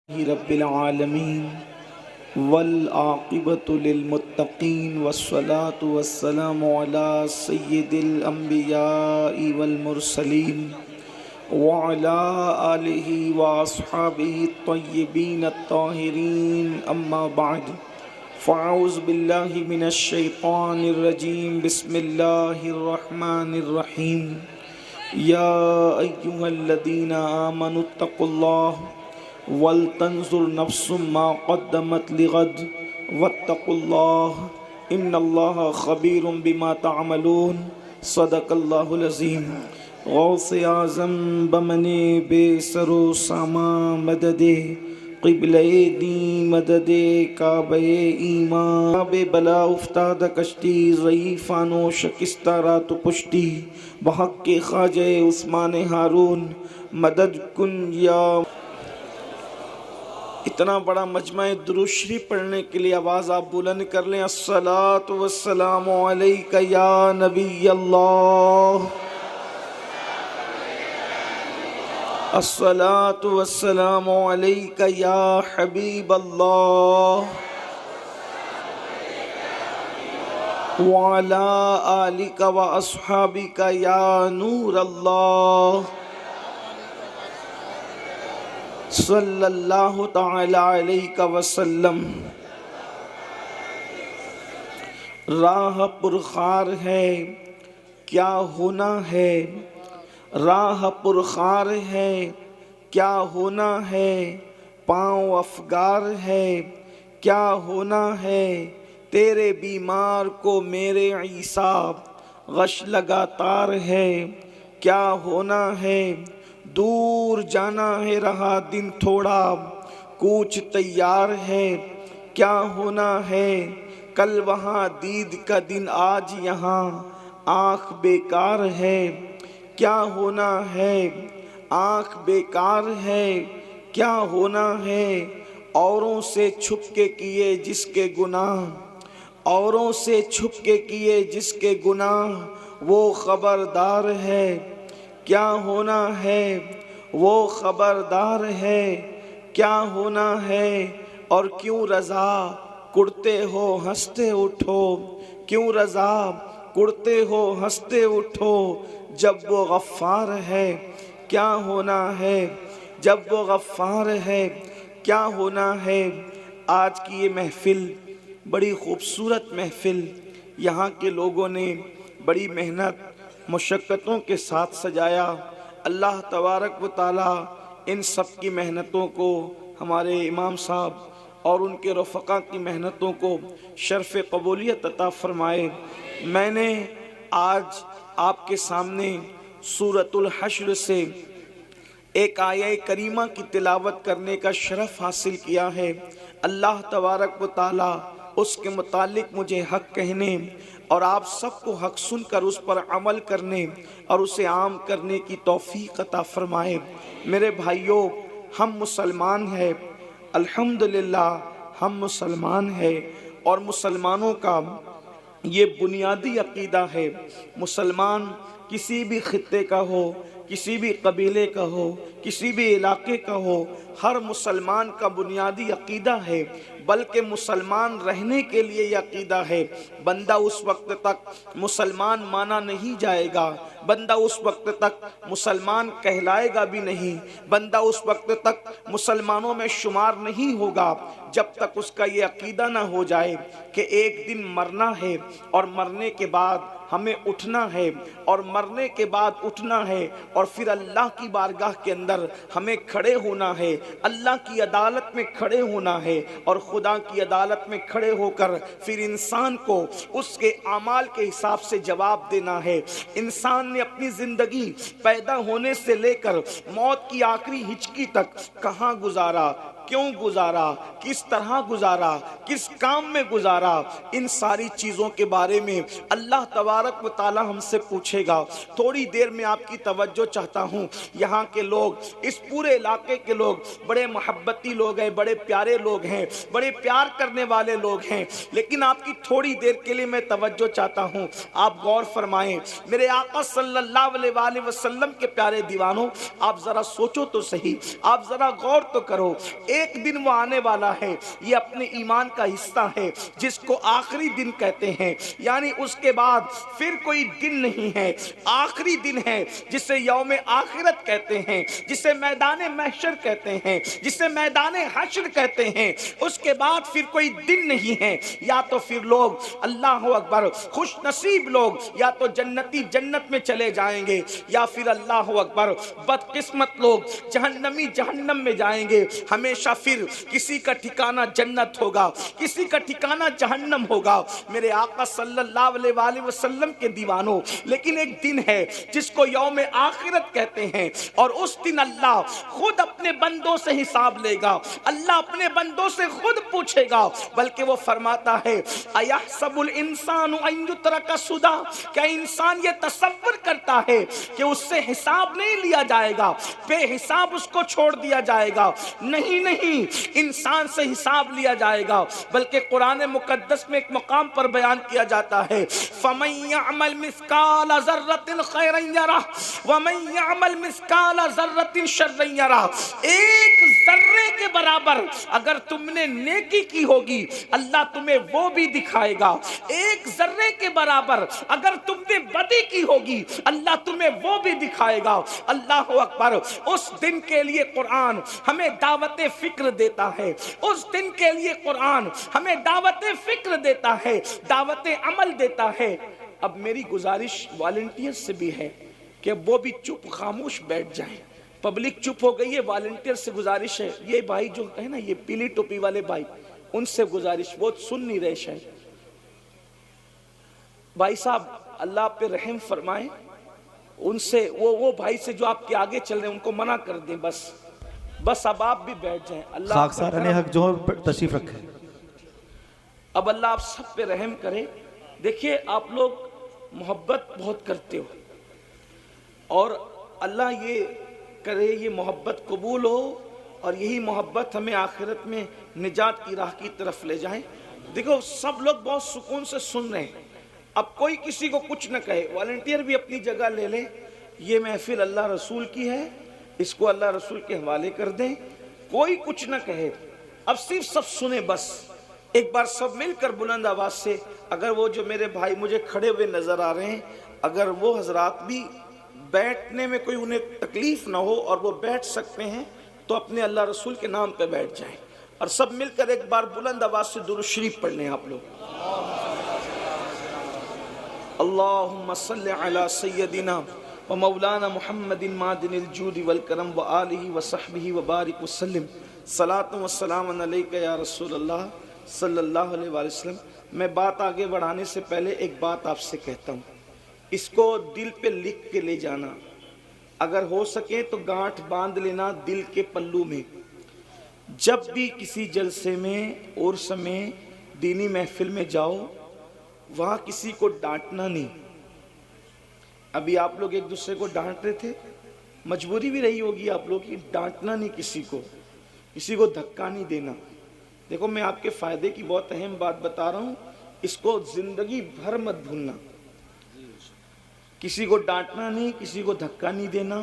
رب العالمین والعاقبۃ للمتقین والصلاة والسلام علی سید الانبیاء والمرسلین وعلی آلہ واصحابہ الطیبین الطاہرین اما بعد فاعوذ باللہ من الشیطان الرجیم بسم اللہ الرحمن الرحیم یا ایہا الذین آمنوا اتقوا اللہ وَلْتَنْظُرْ نَفْسٌ مَا قَدَّمَتْ لِغَدٍ وَاتَّقُوا اللَّهَ إِنَّ اللَّهَ خَبِيرٌ بِمَا تَعْمَلُونَ صدق اللہ العظیم۔ غوث اعظم بمن بے سر و ساما مدد قبلہ دین مدد کعبہ ایمان بے بلا افتاد کشتی ضعیفان و شکستہ رات پشتی بحق کے خواجہ عثمان ہارون مدد کن یا۔ اتنا بڑا مجمع درود شریف پڑھنے کے لیے آواز آپ بلند کر لیں۔ الصلاۃ والسلام علیک یا نبی اللہ، الصلاۃ والسلام علیک یا حبیب اللہ، وعلی آلک و اصحابک یا نور اللہ، صلی اللہ تعالی علیہ وسلم۔ راہ پرخار ہے کیا ہونا ہے، راہ پرخار ہے کیا ہونا ہے، پاؤں افگار ہے کیا ہونا ہے، تیرے بیمار کو میرے عیسیٰ غش لگاتار ہے کیا ہونا ہے، دور جانا ہے رہا دن تھوڑا کوچ تیار ہے کیا ہونا ہے، کل وہاں دید کا دن آج یہاں آنکھ بیکار ہے کیا ہونا ہے، آنکھ بیکار ہے کیا ہونا ہے، اوروں سے چھپ کے کیے جس کے گناہ، اوروں سے چھپ کے کیے جس کے گناہ وہ خبردار ہے کیا ہونا ہے، وہ خبردار ہے کیا ہونا ہے، اور کیوں رضا کڑتے ہو ہنستے اٹھو، کیوں رضا کڑتے ہو ہنستے اٹھو، جب وہ غفار ہے کیا ہونا ہے، جب وہ غفار ہے کیا ہونا ہے۔ آج کی یہ محفل بڑی خوبصورت محفل، یہاں کے لوگوں نے بڑی محنت مشقتوں کے ساتھ سجایا۔ اللہ تبارک و تعالی ان سب کی محنتوں کو، ہمارے امام صاحب اور ان کے رفقا کی محنتوں کو شرف قبولیت عطا فرمائے۔ میں نے آج آپ کے سامنے سورۃ الحشر سے ایک آیہ کریمہ کی تلاوت کرنے کا شرف حاصل کیا ہے۔ اللہ تبارک و تعالی اس کے متعلق مجھے حق کہنے اور آپ سب کو حق سن کر اس پر عمل کرنے اور اسے عام کرنے کی توفیق عطا فرمائے۔ میرے بھائیوں، ہم مسلمان ہیں، الحمدللہ ہم مسلمان ہیں، اور مسلمانوں کا یہ بنیادی عقیدہ ہے۔ مسلمان کسی بھی خطے کا ہو، کسی بھی قبیلے کا ہو، کسی بھی علاقے کا ہو، ہر مسلمان کا بنیادی عقیدہ ہے، بلکہ مسلمان رہنے کے لیے یہ عقیدہ ہے۔ بندہ اس وقت تک مسلمان مانا نہیں جائے گا، بندہ اس وقت تک مسلمان کہلائے گا بھی نہیں، بندہ اس وقت تک مسلمانوں میں شمار نہیں ہوگا جب تک اس کا یہ عقیدہ نہ ہو جائے کہ ایک دن مرنا ہے، اور مرنے کے بعد ہمیں اٹھنا ہے، اور مرنے کے بعد اٹھنا ہے، اور پھر اللہ کی بارگاہ کے اندر ہمیں کھڑے ہونا ہے، اللہ کی عدالت میں کھڑے ہونا ہے، اور خدا کی عدالت میں کھڑے ہو کر پھر انسان کو اس کے اعمال کے حساب سے جواب دینا ہے۔ انسان نے اپنی زندگی پیدا ہونے سے لے کر موت کی آخری ہچکی تک کہاں گزارا، کیوں گزارا، کس طرح گزارا، کس کام میں گزارا، ان ساری چیزوں کے بارے میں اللہ تبارک و تعالی ہم سے پوچھے گا۔ تھوڑی دیر میں آپ کی توجہ چاہتا ہوں۔ یہاں کے لوگ، اس پورے علاقے کے لوگ بڑے محبتی لوگ ہیں، بڑے پیارے لوگ ہیں، بڑے پیار کرنے والے لوگ ہیں، لیکن آپ کی تھوڑی دیر کے لیے میں توجہ چاہتا ہوں۔ آپ غور فرمائیں، میرے آقا صلی اللہ علیہ وآلہ وسلم کے پیارے دیوانوں، آپ ذرا سوچو تو صحیح، آپ ذرا غور تو کرو۔ ایک دن وہ آنے والا ہے، یہ اپنے ایمان کا حصہ ہے جس کو آخری دن کہتے ہیں، یعنی اس کے بعد پھر کوئی دن نہیں ہے، آخری دن ہے جسے یوم آخرت کہتے ہیں، جسے میدان محشر کہتے ہیں، جسے میدان حشر کہتے ہیں۔ اس کے بعد پھر کوئی دن نہیں ہے، یا تو پھر لوگ اللہ اکبر خوش نصیب لوگ یا تو جنتی جنت میں چلے جائیں گے، یا پھر اللہ اکبر بدقسمت لوگ جہنمی جہنم میں جائیں گے۔ ہمیشہ پھر کسی کا ٹھکانہ جنت ہوگا، کسی کا ٹھکانہ جہنم ہوگا، میرے آقا صلی اللہ علیہ وآلہ وسلم کے دیوانوں۔ لیکن ایک دن ہے جس کو یوم آخرت کہتے ہیں، اور اس دن اللہ خود اپنے بندوں سے حساب لے گا، اللہ اپنے بندوں سے خود پوچھے گا، بلکہ وہ فرماتا ہے اَيَحْسَبُ الْإِنسَانُ أَن يُتْرَكَ سُدًى، کیا انسان یہ تصور کرتا ہے کہ اس سے حساب نہیں لیا جائے گا، بے حساب اس کو چھوڑ دیا جائے گا؟ نہیں نہیں، انسان سے حساب لیا جائے گا، بلکہ قرآن مقدس میں ایک مقام پر بیان کیا جاتا ہے فَمَن يَعْمَلْ مِثْقَالَ ذَرَّةٍ خَيْرًا يَرَهُ وَمَن يَعْمَلْ مِثْقَالَ ذَرَّةٍ شَرًّا يَرَهُ۔ ایک ذرے کے برابر اگر تم نے نیکی کی ہوگی اللہ تمہیں وہ بھی دکھائے گا، ایک ذرے کے برابر اگر تم نے بدی کی ہوگی اللہ تمہیں وہ بھی دکھائے گا۔ اللہ اکبر، اس دن کے لیے قرآن ہمیں دعوت فکر دیتا ہے، اس دن کے لیے قرآن ہمیں دعوت فکر دیتا ہے، دعوت عمل دیتا ہے۔ اب میری گزارش والنٹیئر سے بھی ہے کہ وہ بھی چپ خاموش بیٹھ جائیں، پبلک چپ ہو گئی ہے، والنٹیئر سے گزارش ہے، یہ بھائی جو ہے نا یہ پیلی ٹوپی والے بھائی، ان سے گزارش، وہ سن نہیں رہے شاید۔ بھائی صاحب اللہ آپ پہ رحم فرمائے، ان سے وہ بھائی سے جو آپ کے آگے چل رہے ہیں ان کو منع کر دیں، بس اب آپ بھی بیٹھ جائیں۔ اللہ خاکسار حق جو تشریف رکھیں۔ اب اللہ آپ سب پہ رحم کرے۔ دیکھیے آپ لوگ محبت بہت کرتے ہو، اور اللہ یہ کرے یہ محبت قبول ہو، اور یہی محبت ہمیں آخرت میں نجات کی راہ کی طرف لے جائیں۔ دیکھو سب لوگ بہت سکون سے سن رہے ہیں، اب کوئی کسی کو کچھ نہ کہے، والنٹیئر بھی اپنی جگہ لے لے، یہ محفل اللہ رسول کی ہے، اس کو اللہ رسول کے حوالے کر دیں، کوئی کچھ نہ کہے، اب صرف سب سنیں۔ بس ایک بار سب مل کر بلند آواز سے، اگر وہ جو میرے بھائی مجھے کھڑے ہوئے نظر آ رہے ہیں اگر وہ حضرات بھی بیٹھنے میں کوئی انہیں تکلیف نہ ہو اور وہ بیٹھ سکتے ہیں تو اپنے اللہ رسول کے نام پہ بیٹھ جائیں، اور سب مل کر ایک بار بلند آواز سے درود شریف پڑھ لیں آپ لوگ۔ اللہم صلی علی سیدنا و مولانا محمد معدن الجود والکرم و آلہ و صحبہ و بارک وسلم، صلاۃ و سلام علیکہ یا رسول اللہ صلی اللہ علیہ وآلہ وسلم۔ میں بات آگے بڑھانے سے پہلے ایک بات آپ سے کہتا ہوں، اس کو دل پہ لکھ کے لے جانا، اگر ہو سکے تو گانٹھ باندھ لینا دل کے پلو میں۔ جب بھی کسی جلسے میں عرس میں دینی محفل میں جاؤ وہاں کسی کو ڈانٹنا نہیں۔ ابھی آپ لوگ ایک دوسرے کو ڈانٹ رہے تھے، مجبوری بھی رہی ہوگی آپ لوگ کی، ڈانٹنا نہیں، کسی کو دھکا نہیں دینا۔ دیکھو میں آپ کے فائدے کی بہت اہم بات بتا رہا ہوں، اس کو زندگی بھر مت بھولنا۔ کسی کو ڈانٹنا نہیں، کسی کو دھکا نہیں دینا،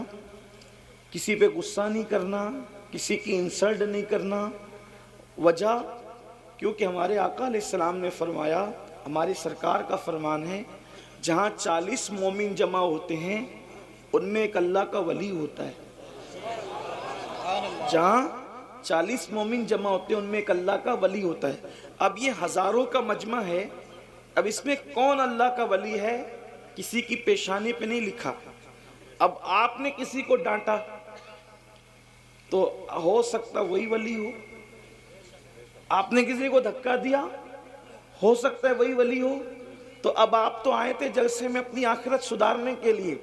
کسی پہ غصہ نہیں کرنا، کسی کی انسلٹ نہیں کرنا۔ وجہ کیونکہ ہمارے آقا علیہ السلام نے فرمایا، ہماری سرکار کا فرمان ہے، جہاں 40 مومن جمع ہوتے ہیں ان میں ایک اللہ کا ولی ہوتا ہے۔ جہاں 40 مومن جمع ہوتے ہیں ان میں ایک اللہ کا ولی ہوتا ہے۔ اب یہ ہزاروں کا مجمع ہے، اب اس میں کون اللہ کا ولی ہے کسی کی پیشانی پہ نہیں لکھا۔ اب آپ نے کسی کو ڈانٹا تو ہو سکتا وہی ولی ہو، آپ نے کسی کو دھکا دیا ہو سکتا ہے وہی ولی ہو۔ تو اب آپ تو آئے تھے جلسے میں اپنی آخرت سدھارنے کے لیے،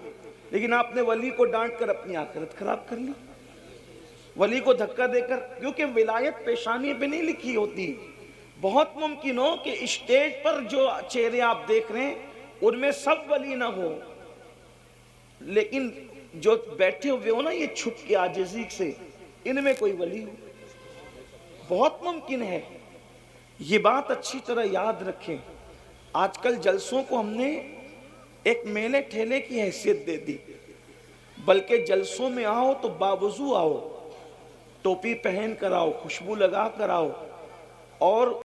لیکن آپ نے ولی کو ڈانٹ کر اپنی آخرت خراب کر لی، ولی کو دھکا دے کر، کیونکہ ولایت پیشانی پہ نہیں لکھی ہوتی۔ بہت ممکن ہو کہ اسٹیج پر جو چہرے آپ دیکھ رہے ہیں ان میں سب ولی نہ ہو، لیکن جو بیٹھے ہوئے ہو نا یہ چھپ کے عاجزی سے، ان میں کوئی ولی ہو، بہت ممکن ہے۔ یہ بات اچھی طرح یاد رکھیں۔ آج کل جلسوں کو ہم نے ایک میلے ٹھیلے کی حیثیت دے دی، بلکہ جلسوں میں آؤ تو باوضو آؤ، ٹوپی پہن کر آؤ، خوشبو لگا کر آؤ، اور